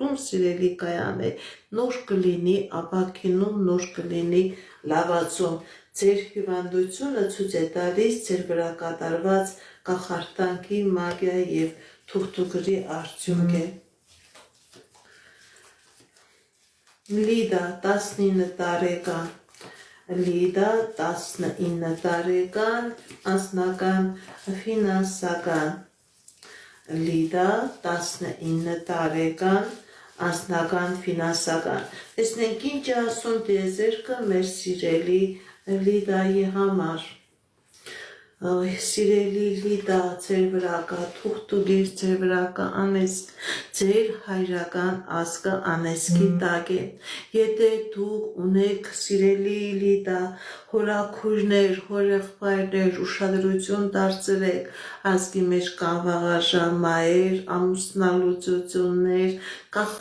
տուն սիրելի կայանե, նոր կլինի ապակինում, նոր կլինի լավացում, ձեր հիվանդությունը ցույց է տալիս ձեր վրա կատարված կախարդանքի, մագիա և թուղթուկրի արդյունք է։ Լիդա 19 տարեկան, Լիդա 19 տարեկան, անձնական ֆինանսական, Լիդա 19 տարեկան, անձնական ֆինանսական։ Տեսնենք ինչ է ասում տիեզերքը մեր սիրելի Լիդայի համար։ Սիրելի Լիդա, ձեր վրա կա թուղթուկիր, ձեր վրա կա անեծք, ձեր հայրական ազգը անեծքի տակ է։ Եթե դուք ունեք սիրելի Լիդա, հորաքույրներ, հորեղբայրներ, ուշադրություն դարձրեք, ազգի մեջ կան վաղաժամայեր, ամուսնալուծություններ,